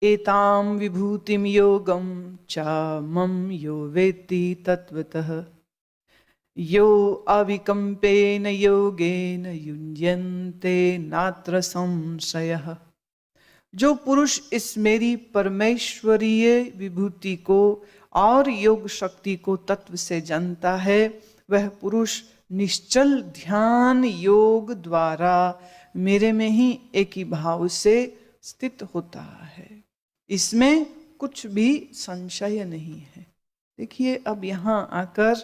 एतां विभूतिं योगं च मम यो वेत्ति तत्वतः यो अविकम्पेन योगेन युञ्जन्ते नात्र संशयः। जो पुरुष इस मेरी परमेश्वरीय विभूति को और योग शक्ति को तत्व से जानता है, वह पुरुष निश्चल ध्यान योग द्वारा मेरे में ही एक ही भाव से स्थित होता है। इसमें कुछ भी संशय नहीं है। देखिए, अब यहाँ आकर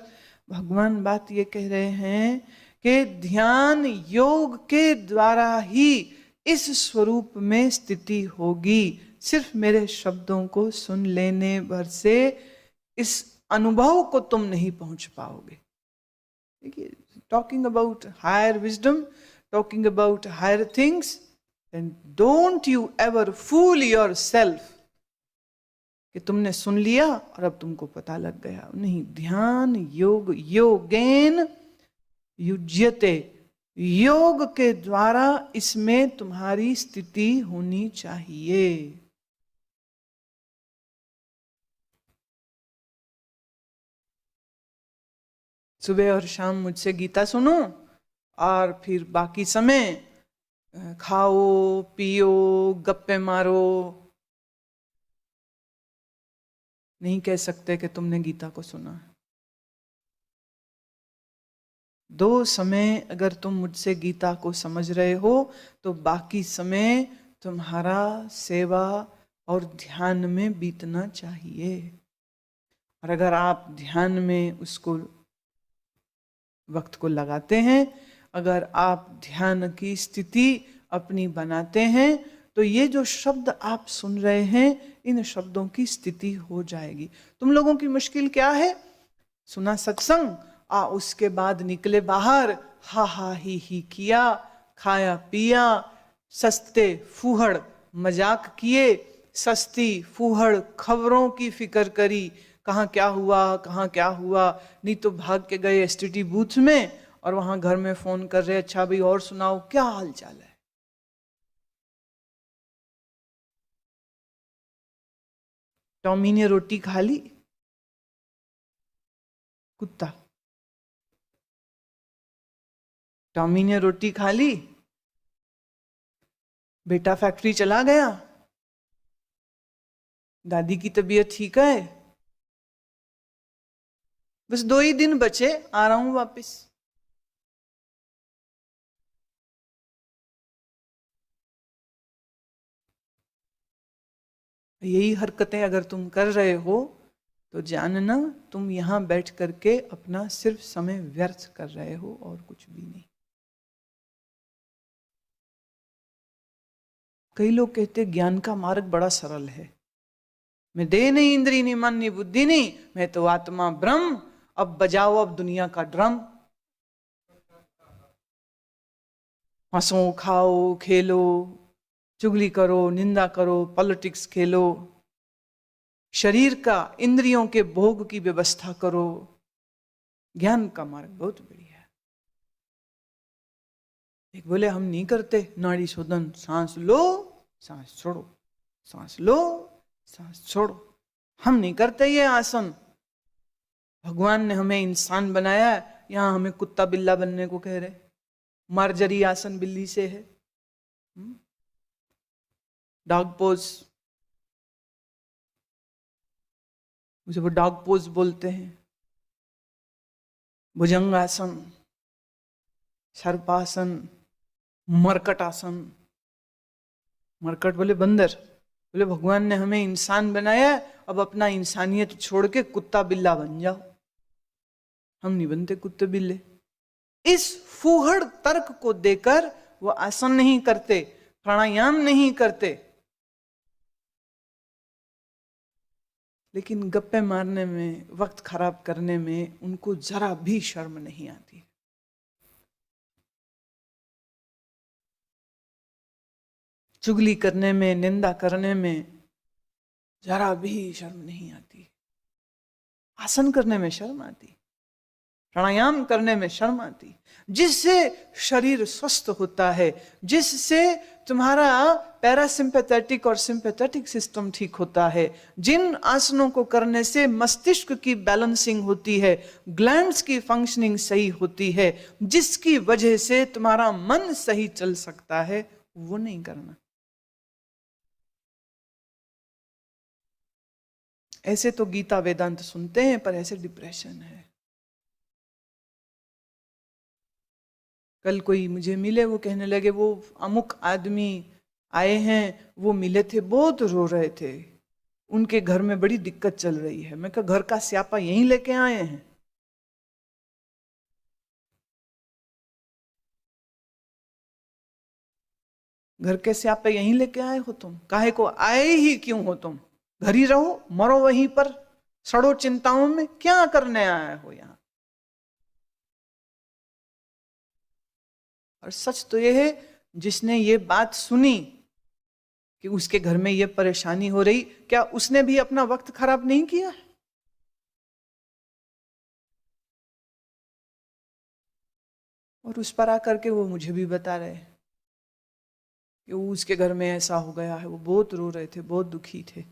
भगवान बात ये कह रहे हैं कि ध्यान योग के द्वारा ही इस स्वरूप में स्थिति होगी। सिर्फ मेरे शब्दों को सुन लेने भर से इस अनुभव को तुम नहीं पहुंच पाओगे। देखिए, talking about higher wisdom, talking about higher things, and don't you ever fool yourself कि तुमने सुन लिया और अब तुमको पता लग गया। नहीं, ध्यान योग योगेन युज्यते, योग के द्वारा इसमें तुम्हारी स्थिति होनी चाहिए। सुबह और शाम मुझसे गीता सुनो और फिर बाकी समय खाओ पियो गप्पे मारो। नहीं कह सकते कि तुमने गीता को सुना। दो समय अगर तुम मुझसे गीता को समझ रहे हो तो बाकी समय तुम्हारा सेवा और ध्यान में बीतना चाहिए। और अगर आप ध्यान में उसको वक्त को लगाते हैं, अगर आप ध्यान की स्थिति अपनी बनाते हैं, तो ये जो शब्द आप सुन रहे हैं, इन शब्दों की स्थिति हो जाएगी। तुम लोगों की मुश्किल क्या है? सुना सत्संग, उसके बाद निकले बाहर, हा हा ही किया, खाया पिया, सस्ते फूहड़ मजाक किए, सस्ती फूहड़ खबरों की फिक्र करी, कहाँ क्या हुआ, नहीं तो भाग के गए एसटीडी बूथ में और वहां घर में फोन कर रहे, अच्छा भाई और सुनाओ क्या हाल चाल है। टॉमी ने रोटी खा ली, कुत्ता। टॉमी ने रोटी खा ली, बेटा फैक्ट्री चला गया, दादी की तबीयत ठीक है, बस 2 ही दिन बचे, आ रहा हूं वापस। यही हरकतें अगर तुम कर रहे हो तो जानना तुम यहां बैठ करके अपना सिर्फ समय व्यर्थ कर रहे हो और कुछ भी नहीं। कई लोग कहते ज्ञान का मार्ग बड़ा सरल है, मैं देह नहीं, इंद्री नहीं, मन नहीं, बुद्धि नहीं, मैं तो आत्मा ब्रह्म, अब बजाओ अब दुनिया का ड्रम। हंसो खाओ खेलो, चुगली करो, निंदा करो, पॉलिटिक्स खेलो, शरीर का इंद्रियों के भोग की व्यवस्था करो। ज्ञान का मार्ग बहुत बढ़िया है। एक बोले हम नहीं करते नाड़ी शोधन, सांस लो सांस छोड़ो, सांस लो सांस छोड़ो, हम नहीं करते ये आसन। भगवान ने हमें इंसान बनाया, यहां हमें कुत्ता बिल्ला बनने को कह रहे। मार्जरी आसन बिल्ली से है, डॉग पोज, उसे वो डॉग पोज बोलते हैं। भुजंगासन, सर्पासन, मरकट आसन। मरकट बोले बंदर, बोले भगवान ने हमें इंसान बनाया, अब अपना इंसानियत छोड़ के कुत्ता बिल्ला बन जाओ। हम नहीं बनते कुत्ते बिल्ले। इस फूहड़ तर्क को देकर वो आसन नहीं करते, प्राणायाम नहीं करते, लेकिन गप्पे मारने में, वक्त खराब करने में उनको जरा भी शर्म नहीं आती। चुगली करने में, निंदा करने में जरा भी शर्म नहीं आती। आसन करने में शर्म आती। प्राणायाम करने में शर्म आती, जिससे शरीर स्वस्थ होता है, जिससे तुम्हारा पैरासिम्पैथेटिक और सिंपैथेटिक सिस्टम ठीक होता है, जिन आसनों को करने से मस्तिष्क की बैलेंसिंग होती है, ग्लैंड्स की फंक्शनिंग सही होती है, जिसकी वजह से तुम्हारा मन सही चल सकता है, वो नहीं करना। ऐसे तो गीता वेदांत सुनते हैं, पर ऐसे डिप्रेशन है। कल कोई मुझे मिले, वो कहने लगे वो अमुक आदमी आए हैं, वो मिले थे, बहुत रो रहे थे, उनके घर में बड़ी दिक्कत चल रही है। मैं कहा घर का स्यापा यहीं लेके आए हैं? घर के स्यापे यहीं लेके आए हो तुम? काहे को आए ही क्यों हो तुम? घर ही रहो, मरो वहीं पर, सड़ो चिंताओं में, क्या करने आए हो यहां? और सच तो यह है, जिसने ये बात सुनी कि उसके घर में ये परेशानी हो रही, क्या उसने भी अपना वक्त खराब नहीं किया? और उस पर आकर के वो मुझे भी बता रहे कि उसके घर में ऐसा हो गया है, वो बहुत रो रहे थे, बहुत दुखी थे।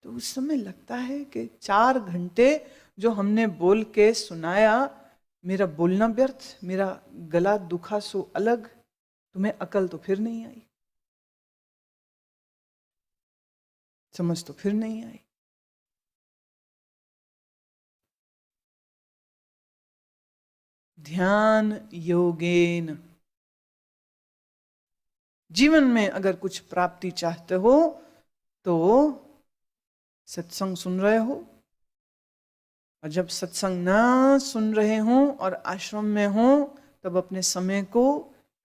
तो उस समय लगता है कि 4 घंटे जो हमने बोल के सुनाया, मेरा बोलना व्यर्थ, मेरा गला दुखा सो अलग, तुम्हें अकल तो फिर नहीं आई, समझ तो फिर नहीं आई। ध्यान योगेन, जीवन में अगर कुछ प्राप्ति चाहते हो तो सत्संग सुन रहे हो, और जब सत्संग ना सुन रहे हो और आश्रम में हो, तब अपने समय को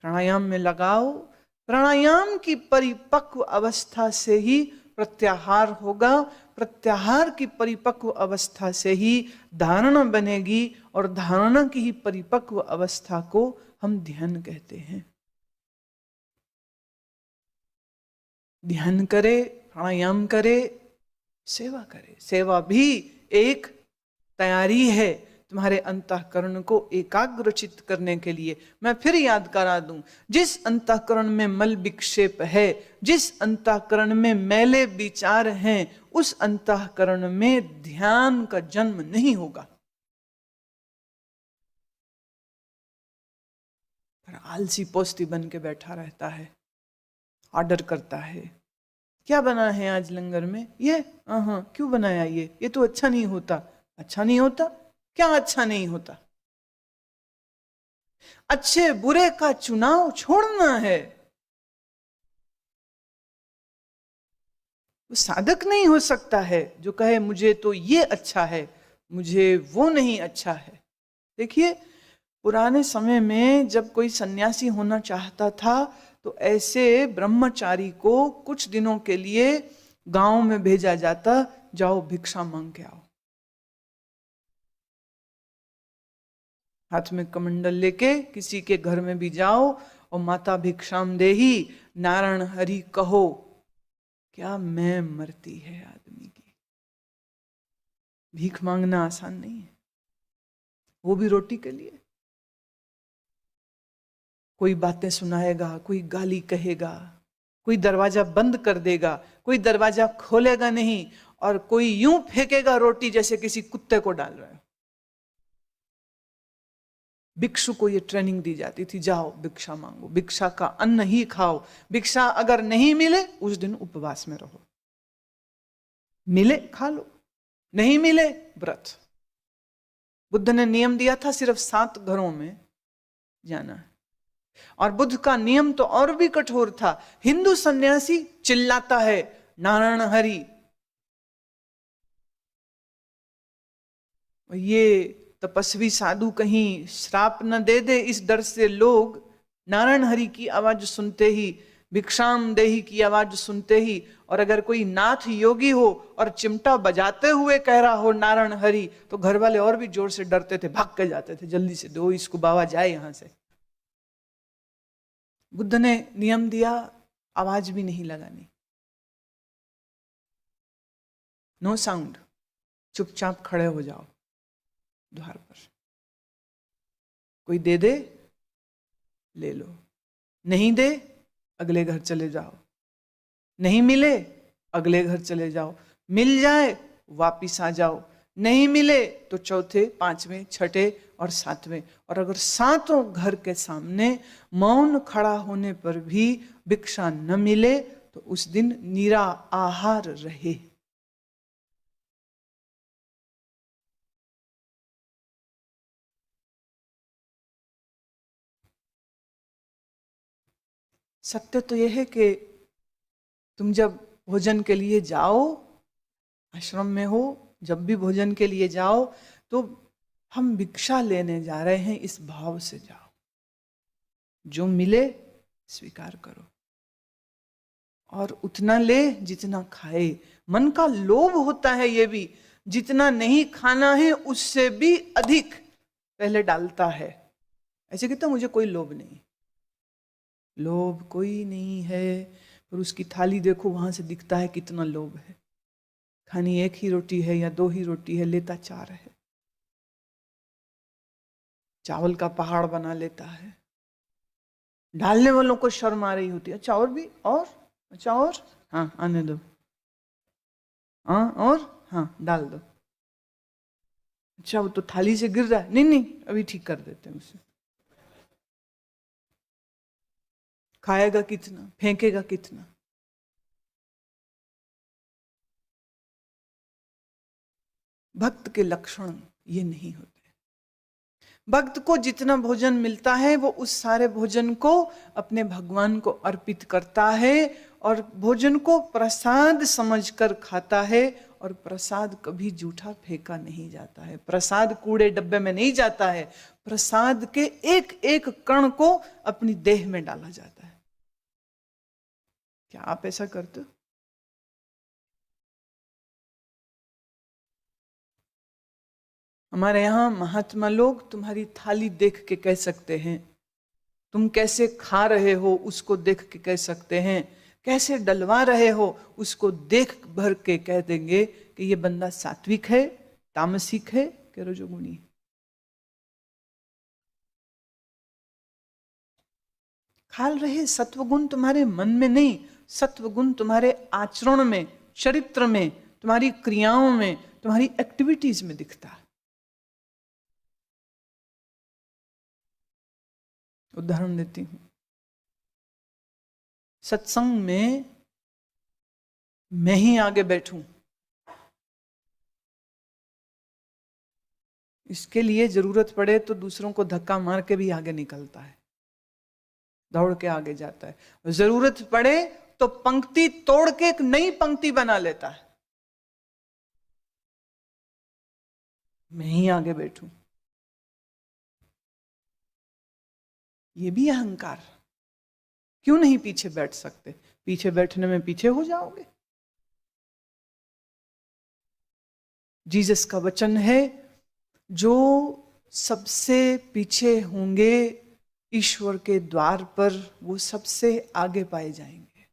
प्राणायाम में लगाओ। प्राणायाम की परिपक्व अवस्था से ही प्रत्याहार होगा, प्रत्याहार की परिपक्व अवस्था से ही धारणा बनेगी, और धारणा की ही परिपक्व अवस्था को हम ध्यान कहते हैं। ध्यान करे, प्राणायाम करे, सेवा करे। सेवा भी एक तैयारी है तुम्हारे अंतःकरण को एकाग्रचित करने के लिए। मैं फिर याद करा दूं, जिस अंतःकरण में मल विक्षेप है, जिस अंतःकरण में मैले विचार हैं, उस अंतःकरण में ध्यान का जन्म नहीं होगा। पर आलसी पोस्ती बन के बैठा रहता है, ऑर्डर करता है, क्या बना है आज लंगर में? ये हाँ, क्यों बनाया ये तो अच्छा नहीं होता। अच्छा नहीं होता? क्या अच्छा नहीं होता? अच्छे बुरे का चुनाव छोड़ना है। वो साधक नहीं हो सकता है जो कहे मुझे तो ये अच्छा है, मुझे वो नहीं अच्छा है। देखिए, पुराने समय में जब कोई सन्यासी होना चाहता था, तो ऐसे ब्रह्मचारी को कुछ दिनों के लिए गांव में भेजा जाता, जाओ भिक्षा मांग के आओ। हाथ में कमंडल लेके किसी के घर में भी जाओ और माता भिक्षाम देही नारायण हरि कहो। क्या मैं मरती है आदमी की। भीख मांगना आसान नहीं है, वो भी रोटी के लिए। कोई बातें सुनाएगा, कोई गाली कहेगा, कोई दरवाजा बंद कर देगा, कोई दरवाजा खोलेगा नहीं, और कोई यूं फेंकेगा रोटी जैसे किसी कुत्ते को डाल रहे हो। भिक्षु को ये ट्रेनिंग दी जाती थी, जाओ भिक्षा मांगो, भिक्षा का अन्न ही खाओ, भिक्षा अगर नहीं मिले उस दिन उपवास में रहो, मिले खा लो, नहीं मिले व्रत। बुद्ध ने नियम दिया था सिर्फ 7 घरों में जाना है, और बुद्ध का नियम तो और भी कठोर था। हिंदू सन्यासी चिल्लाता है नारायण हरि, ये तपस्वी साधु कहीं श्राप न दे दे, इस डर से लोग नारायण हरि की आवाज सुनते ही, भिक्षाम देही की आवाज सुनते ही, और अगर कोई नाथ योगी हो और चिमटा बजाते हुए कह रहा हो नारायण हरि, तो घर वाले और भी जोर से डरते थे, भाग के जाते थे, जल्दी से दो इसको, बाबा जाए यहां से। बुद्ध ने नियम दिया, आवाज भी नहीं लगानी, नो साउंड, चुपचाप खड़े हो जाओ। द्वार पर। कोई दे दे, ले लो, नहीं दे अगले घर चले जाओ, नहीं मिले अगले घर चले जाओ, मिल जाए वापिस आ जाओ, नहीं मिले तो चौथे, पांचवें, छठे और सातवें। और अगर सातों घर के सामने मौन खड़ा होने पर भी भिक्षा न मिले तो उस दिन निरा आहार रहे। सत्य तो यह है कि तुम जब भोजन के लिए जाओ, आश्रम में हो, जब भी भोजन के लिए जाओ तो हम भिक्षा लेने जा रहे हैं इस भाव से जाओ। जो मिले स्वीकार करो और उतना ले जितना खाए। मन का लोभ होता है ये भी, जितना नहीं खाना है उससे भी अधिक पहले डालता है। ऐसे कहता मुझे कोई लोभ नहीं, लोभ कोई नहीं है, पर उसकी थाली देखो वहां से दिखता है कितना लोभ है। खानी एक ही रोटी है या दो ही रोटी है, लेता चार है। चावल का पहाड़ बना लेता है। डालने वालों को शर्म आ रही होती है, अच्छा और भी, और अच्छा और, हाँ आने दो, हाँ और, हाँ डाल दो। अच्छा वो तो थाली से गिर रहा है, नहीं नहीं अभी ठीक कर देते हैं उसे। खाएगा कितना, फेंकेगा कितना। भक्त के लक्षण ये नहीं होते। भक्त को जितना भोजन मिलता है वो उस सारे भोजन को अपने भगवान को अर्पित करता है और भोजन को प्रसाद समझकर खाता है। और प्रसाद कभी जूठा फेंका नहीं जाता है, प्रसाद कूड़े डब्बे में नहीं जाता है, प्रसाद के एक एक कण को अपनी देह में डाला जाता है। क्या आप ऐसा करते हो? हमारे यहाँ महात्मा लोग तुम्हारी थाली देख के कह सकते हैं, तुम कैसे खा रहे हो उसको देख के कह सकते हैं, कैसे डलवा रहे हो उसको देख भर के कह देंगे कि ये बंदा सात्विक है, तामसिक है कि रजोगुणी। खाल रहे सत्वगुण तुम्हारे मन में नहीं, सत्वगुण तुम्हारे आचरण में, चरित्र में, तुम्हारी क्रियाओं में, तुम्हारी एक्टिविटीज में दिखता है। उदाहरण देती हूं, सत्संग में मैं ही आगे बैठूं, इसके लिए जरूरत पड़े तो दूसरों को धक्का मार के भी आगे निकलता है, दौड़ के आगे जाता है। जरूरत पड़े तो पंक्ति तोड़ के एक नई पंक्ति बना लेता है। मैं ही आगे बैठूं, ये भी अहंकार। क्यों नहीं पीछे बैठ सकते? पीछे बैठने में पीछे हो जाओगे। जीसस का वचन है, जो सबसे पीछे होंगे ईश्वर के द्वार पर वो सबसे आगे पाए जाएंगे।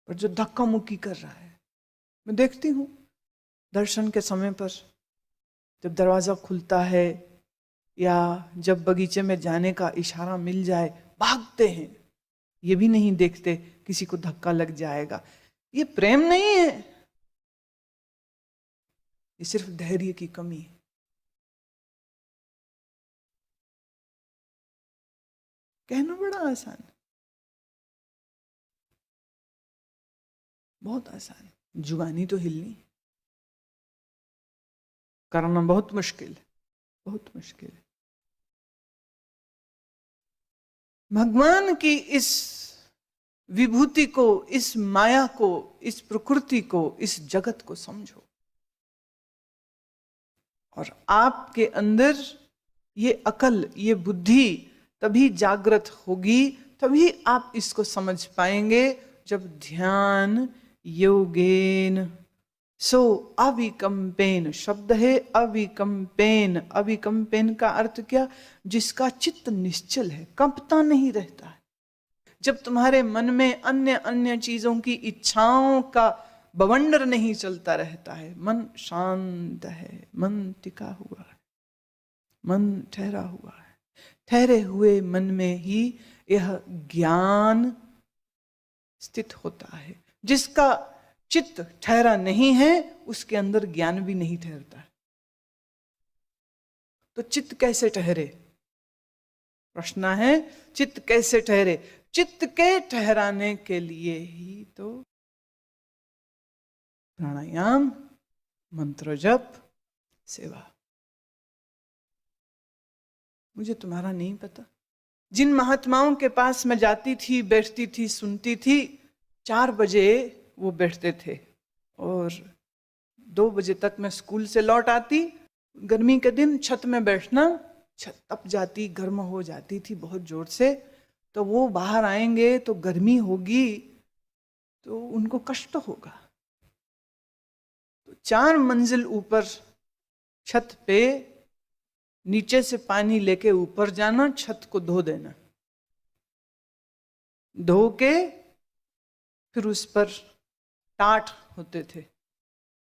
और जो धक्का मुक्की कर रहा है, मैं देखती हूं दर्शन के समय पर जब दरवाजा खुलता है या जब बगीचे में जाने का इशारा मिल जाए, भागते हैं। ये भी नहीं देखते किसी को धक्का लग जाएगा। ये प्रेम नहीं है, ये सिर्फ धैर्य की कमी है। कहना बड़ा आसान, बहुत आसान, जुबानी तो हिलनी, करना बहुत मुश्किल, बहुत मुश्किल है। भगवान की इस विभूति को, इस माया को, इस प्रकृति को, इस जगत को समझो और आपके अंदर ये अकल, ये बुद्धि तभी जागृत होगी, तभी आप इसको समझ पाएंगे जब ध्यान योगेन। सो अविकंपेन शब्द है, अविकंपेन। अविकंपेन का अर्थ क्या? जिसका चित्त निश्चल है, कंपता नहीं रहता है। जब तुम्हारे मन में अन्य अन्य चीजों की इच्छाओं का बवंडर नहीं चलता रहता है, मन शांत है, मन टिका हुआ है, मन ठहरा हुआ है। ठहरे हुए मन में ही यह ज्ञान स्थित होता है। जिसका चित्त ठहरा नहीं है उसके अंदर ज्ञान भी नहीं ठहरता है। तो चित्त कैसे ठहरे? प्रश्न है, चित्त कैसे ठहरे? चित्त के ठहराने के लिए ही तो प्राणायाम, मंत्र जप, सेवा। मुझे तुम्हारा नहीं पता। जिन महात्माओं के पास मैं जाती थी, बैठती थी, सुनती थी, 4 बजे वो बैठते थे और 2 बजे तक मैं स्कूल से लौट आती। गर्मी के दिन छत में बैठना, छत तप जाती, गर्म हो जाती थी बहुत जोर से। तो वो बाहर आएंगे तो गर्मी होगी तो उनको कष्ट होगा। तो 4 मंजिल ऊपर छत पे नीचे से पानी लेके ऊपर जाना, छत को धो देना, धो के फिर उस पर टाट होते थे,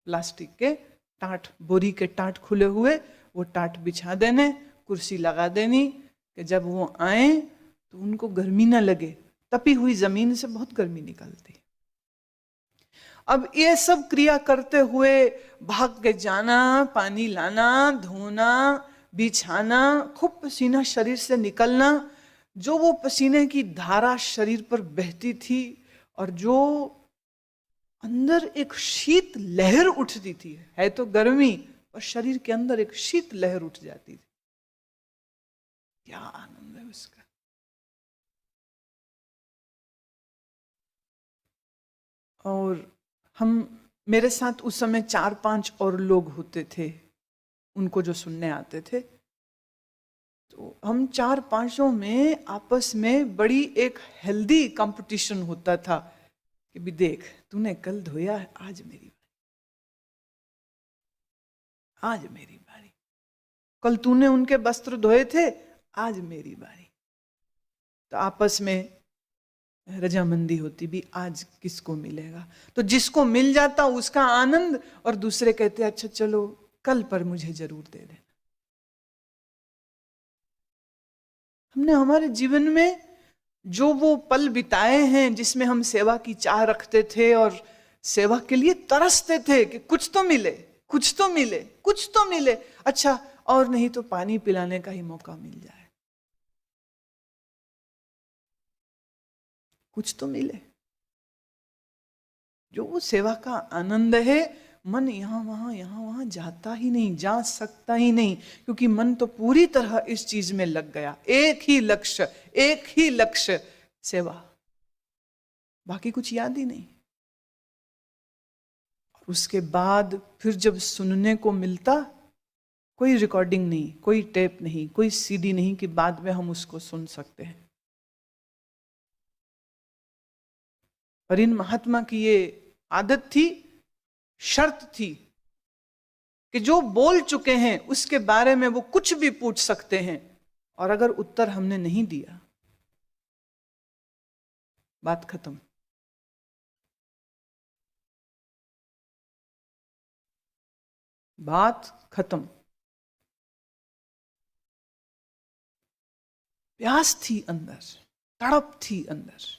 प्लास्टिक के टाट, बोरी के टाट खुले हुए, वो टाट बिछा देने, कुर्सी लगा देनी कि जब वो आए तो उनको गर्मी ना लगे। तपी हुई जमीन से बहुत गर्मी निकलती। अब ये सब क्रिया करते हुए भाग के जाना, पानी लाना, धोना, बिछाना, खूब पसीना शरीर से निकलना, जो वो पसीने की धारा शरीर पर बहती थी और जो अंदर एक शीत लहर उठती थी, है तो गर्मी और शरीर के अंदर एक शीत लहर उठ जाती थी। क्या आनंद है उसका। और मेरे साथ उस समय 4-5 और लोग होते थे, उनको जो सुनने आते थे। तो हम 4-5 में आपस में बड़ी एक हेल्दी कंपटीशन होता था कि भी देख, तूने कल धोया है, आज मेरी बारी, आज मेरी बारी। कल तूने उनके वस्त्र धोए थे, आज मेरी बारी। तो आपस में रजामंदी होती भी, आज किसको मिलेगा। तो जिसको मिल जाता उसका आनंद, और दूसरे कहते अच्छा चलो कल पर मुझे जरूर दे देना। हमने हमारे जीवन में जो वो पल बिताए हैं जिसमें हम सेवा की चाह रखते थे और सेवा के लिए तरसते थे कि कुछ तो मिले, कुछ तो मिले, कुछ तो मिले, अच्छा और नहीं तो पानी पिलाने का ही मौका मिल जाए, कुछ तो मिले। जो वो सेवा का आनंद है, मन यहां वहां जाता ही नहीं, जा सकता ही नहीं, क्योंकि मन तो पूरी तरह इस चीज में लग गया। एक ही लक्ष्य, एक ही लक्ष्य, सेवा, बाकी कुछ याद ही नहीं। और उसके बाद फिर जब सुनने को मिलता, कोई रिकॉर्डिंग नहीं, कोई टेप नहीं, कोई सीडी नहीं कि बाद में हम उसको सुन सकते हैं। पर इन महात्मा की ये आदत थी, शर्त थी कि जो बोल चुके हैं उसके बारे में वो कुछ भी पूछ सकते हैं, और अगर उत्तर हमने नहीं दिया, बात खत्म। बात खत्म। प्यास थी अंदर, तड़प थी अंदर।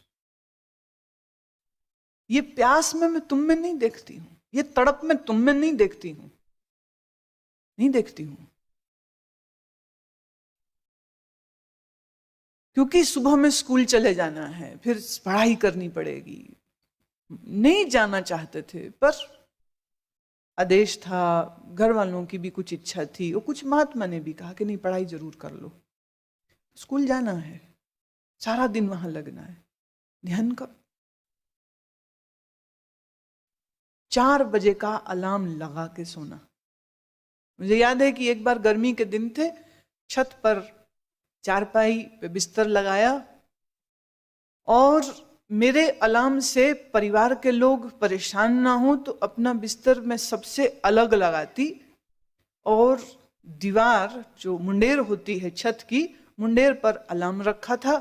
ये प्यास में मैं तुम में नहीं देखती हूं, ये तड़प में तुम में नहीं देखती हूं, नहीं देखती हूं। क्योंकि सुबह में स्कूल चले जाना है, फिर पढ़ाई करनी पड़ेगी। नहीं जाना चाहते थे, पर आदेश था, घर वालों की भी कुछ इच्छा थी, और कुछ महात्मा ने भी कहा कि नहीं पढ़ाई जरूर कर लो, स्कूल जाना है, सारा दिन वहां लगना है, ध्यान करो। 4 बजे का अलार्म लगा के सोना। मुझे याद है कि एक बार गर्मी के दिन थे, छत पर चारपाई पे बिस्तर लगाया, और मेरे अलार्म से परिवार के लोग परेशान ना हो तो अपना बिस्तर मैं सबसे अलग लगाती, और दीवार जो मुंडेर होती है छत की, मुंडेर पर अलार्म रखा था।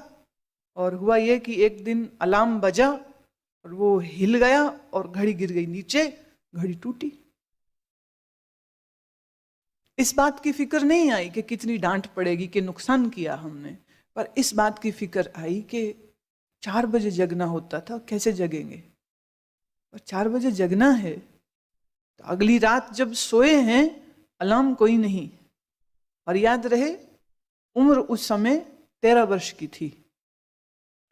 और हुआ ये कि एक दिन अलार्म बजा और वो हिल गया और घड़ी गिर गई नीचे, घड़ी टूटी। इस बात की फिक्र नहीं आई कि कितनी डांट पड़ेगी, कि नुकसान किया हमने, पर इस बात की फिक्र आई कि 4 बजे जगना होता था, कैसे जगेंगे। और 4 बजे जगना है तो अगली रात जब सोए हैं अलार्म कोई नहीं। और याद रहे उम्र उस समय 13 वर्ष की थी,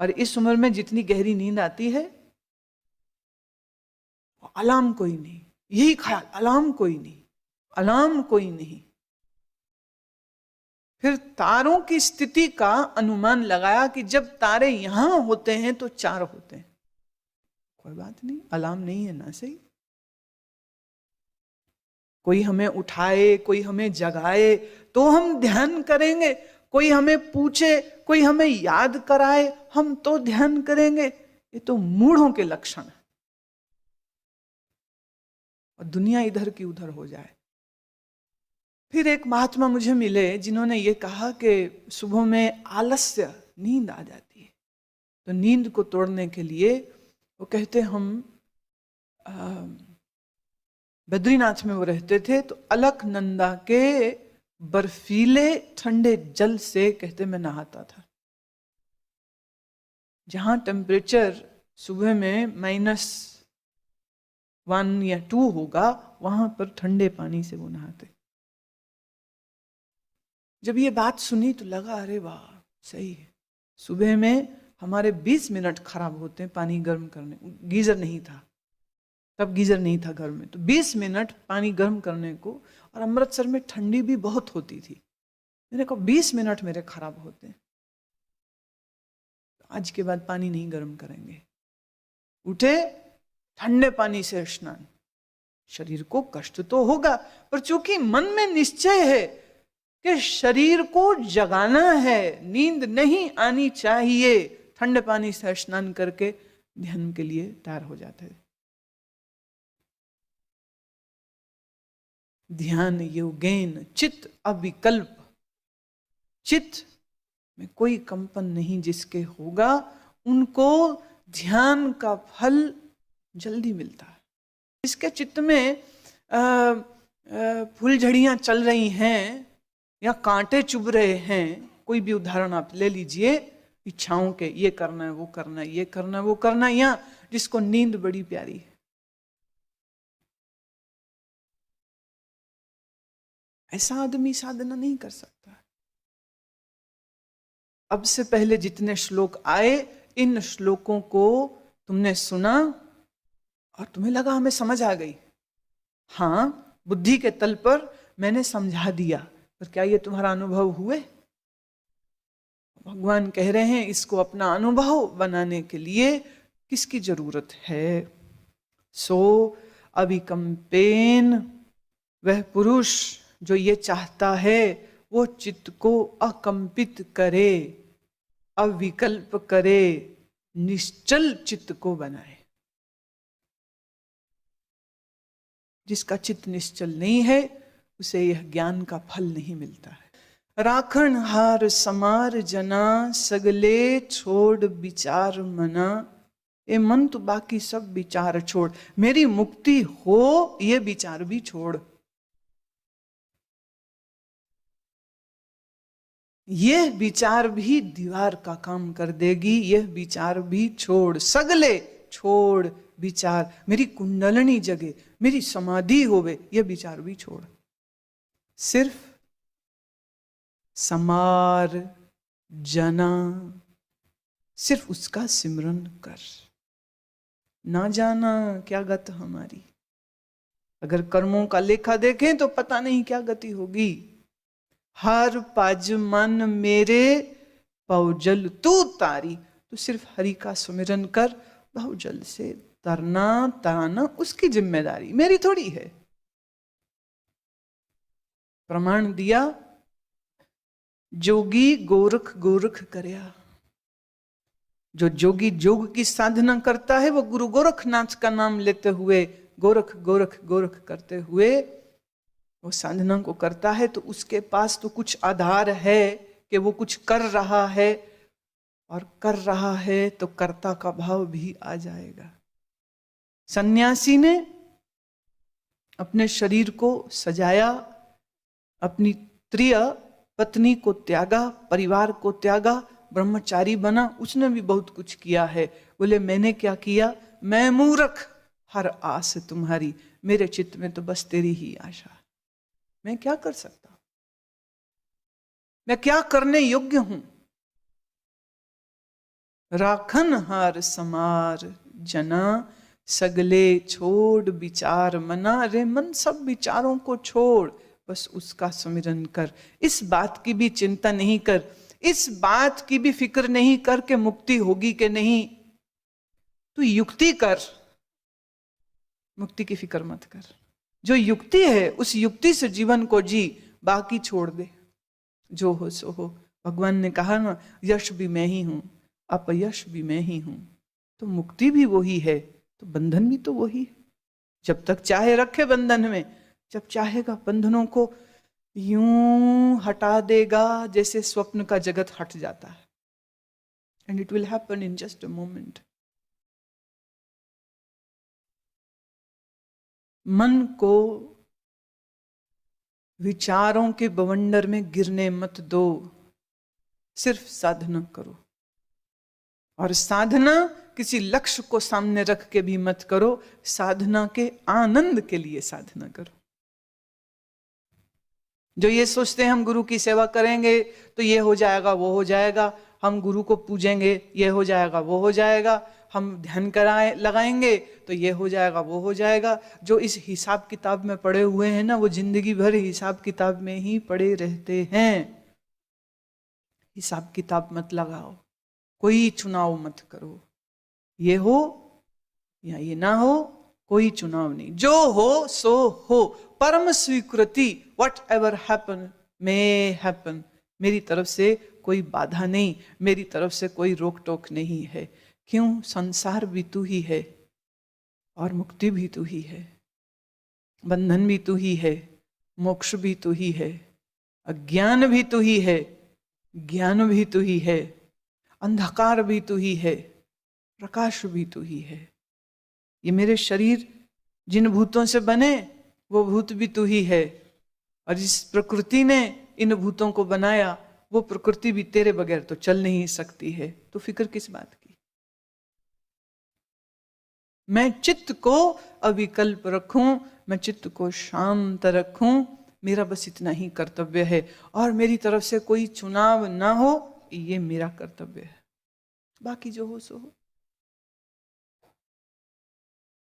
और इस उम्र में जितनी गहरी नींद आती है, अलार्म कोई नहीं। यही ख्याल, अलार्म कोई नहीं, अलार्म कोई नहीं। फिर तारों की स्थिति का अनुमान लगाया कि जब तारे यहां होते हैं तो 4 होते हैं। कोई बात नहीं, अलार्म नहीं है ना, सही। कोई हमें उठाए, कोई हमें जगाए तो हम ध्यान करेंगे, कोई हमें पूछे, कोई हमें याद कराए, हम तो ध्यान करेंगे। ये तो मूढ़ों के लक्षण है। और दुनिया इधर की उधर हो जाए। फिर एक महात्मा मुझे मिले जिन्होंने ये कहा कि सुबह में आलस्य, नींद आ जाती है, तो नींद को तोड़ने के लिए वो कहते, हम बद्रीनाथ में वो रहते थे, तो अलकनंदा के बर्फीले ठंडे जल से कहते मैं नहाता था। जहां टेम्परेचर सुबह में -1 या 2 होगा, वहां पर ठंडे पानी से वो नहाते। जब ये बात सुनी तो लगा अरे वाह, सही है। सुबह में हमारे 20 मिनट खराब होते हैं पानी गर्म करने। गीजर नहीं था तब, गीजर नहीं था घर में, तो 20 मिनट पानी गर्म करने को। और अमृतसर में ठंडी भी बहुत होती थी। मैंने कहा 20 मिनट मेरे खराब होते हैं, आज के बाद पानी नहीं गर्म करेंगे। उठे, ठंडे पानी से स्नान। शरीर को कष्ट तो होगा, पर चूंकि मन में निश्चय है कि शरीर को जगाना है, नींद नहीं आनी चाहिए, ठंडे पानी से स्नान करके ध्यान के लिए तैयार हो जाते हैं। ध्यान योगेन चित्त अविकल्प। चित्त में कोई कंपन नहीं जिसके होगा, उनको ध्यान का फल जल्दी मिलता है। जिसके चित्त में फूलझड़ियां चल रही हैं या कांटे चुभ रहे हैं, कोई भी उदाहरण आप ले लीजिए इच्छाओं के, ये करना है, वो करना है, ये करना है, वो करना है, या जिसको नींद बड़ी प्यारी है, ऐसा आदमी साधना नहीं कर सकता। अब से पहले जितने श्लोक आए, इन श्लोकों को तुमने सुना और तुम्हें लगा हमें समझ आ गई। हाँ, बुद्धि के तल पर मैंने समझा दिया, पर क्या ये तुम्हारा अनुभव हुए? भगवान कह रहे हैं इसको अपना अनुभव बनाने के लिए किसकी जरूरत है? सो अविकंपेन, वह पुरुष जो ये चाहता है वो चित्त को अकंपित करे, अविकल्प करे, निश्चल चित्त को बनाए। जिसका चित्त निश्चल नहीं है उसे यह ज्ञान का फल नहीं मिलता है। राखण हार समार जना, सगले छोड़ विचार मना। ए मन तो बाकी सब विचार छोड़, मेरी मुक्ति हो ये विचार भी छोड़। यह विचार भी दीवार का काम कर देगी, यह विचार भी छोड़। सगले छोड़ विचार, मेरी कुंडलनी जगे, मेरी समाधि होवे, यह विचार भी छोड़। सिर्फ समार जना, सिर्फ उसका सिमरन कर। ना जाना क्या गत हमारी। अगर कर्मों का लेखा देखें तो पता नहीं क्या गति होगी। हर पज मन मेरे बहुजल तू तारी, तो सिर्फ हरि का सुमिरन कर, बहुजल से तरना तराना उसकी जिम्मेदारी, मेरी थोड़ी है। प्रमाण दिया, जोगी गोरख गोरख करया। जो जोगी जोग की साधना करता है वो गुरु गोरखनाथ का नाम लेते हुए, गोरख गोरख गोरख करते हुए वो साधना को करता है, तो उसके पास तो कुछ आधार है कि वो कुछ कर रहा है, और कर रहा है तो कर्ता का भाव भी आ जाएगा। सन्यासी ने अपने शरीर को सजाया, अपनी प्रिय पत्नी को त्यागा, परिवार को त्यागा, ब्रह्मचारी बना। उसने भी बहुत कुछ किया है। बोले मैंने क्या किया? मैं मूर्ख, हर आस तुम्हारी, मेरे चित्त में तो बस तेरी ही आशा। मैं क्या कर सकता? मैं क्या करने योग्य हूं? राखन हार समार जना, सगले छोड़ विचार मना। रे मन, सब विचारों को छोड़, बस उसका स्मरण कर। इस बात की भी चिंता नहीं कर, इस बात की भी फिक्र नहीं कर कि मुक्ति होगी कि नहीं। तू युक्ति कर, मुक्ति की फिक्र मत कर। जो युक्ति है उस युक्ति से जीवन को जी, बाकी छोड़ दे। जो हो सो हो। भगवान ने कहा ना, यश भी मैं ही हूं, अपयश भी मैं ही हूं। तो मुक्ति भी वही है, तो बंधन भी तो वही है। जब तक चाहे रखे बंधन में, जब चाहेगा बंधनों को यूं हटा देगा जैसे स्वप्न का जगत हट जाता है। And it will happen in just a moment. मन को विचारों के बवंडर में गिरने मत दो, सिर्फ साधना करो। और साधना किसी लक्ष्य को सामने रख के भी मत करो, साधना के आनंद के लिए साधना करो। जो ये सोचते हैं हम गुरु की सेवा करेंगे तो ये हो जाएगा वो हो जाएगा, हम गुरु को पूजेंगे ये हो जाएगा वो हो जाएगा, हम ध्यान लगाएंगे तो ये हो जाएगा वो हो जाएगा, जो इस हिसाब किताब में पड़े हुए हैं ना, वो जिंदगी भर हिसाब किताब में ही पड़े रहते हैं। हिसाब किताब मत लगाओ, कोई चुनाव मत करो, ये हो या ये ना हो, कोई चुनाव नहीं। जो हो सो हो, परम स्वीकृति। What ever happen may happen. मेरी तरफ से कोई बाधा नहीं, मेरी तरफ से कोई रोक टोक नहीं है। क्यों? संसार भी तू ही है और मुक्ति भी तू ही है, बंधन भी तू ही है, मोक्ष भी तू ही है, अज्ञान भी तू ही है, ज्ञान भी तू ही है, अंधकार भी तू ही है, प्रकाश भी तू ही है। ये मेरे शरीर जिन भूतों से बने वो भूत भी तू ही है, और जिस प्रकृति ने इन भूतों को बनाया वो प्रकृति भी तेरे बगैर तो चल नहीं सकती है। तो फिक्र किस बात की? मैं चित्त को अविकल्प रखूं, मैं चित्त को शांत रखूं, मेरा बस इतना ही कर्तव्य है। और मेरी तरफ से कोई चुनाव ना हो, ये मेरा कर्तव्य है। बाकी जो हो सो हो।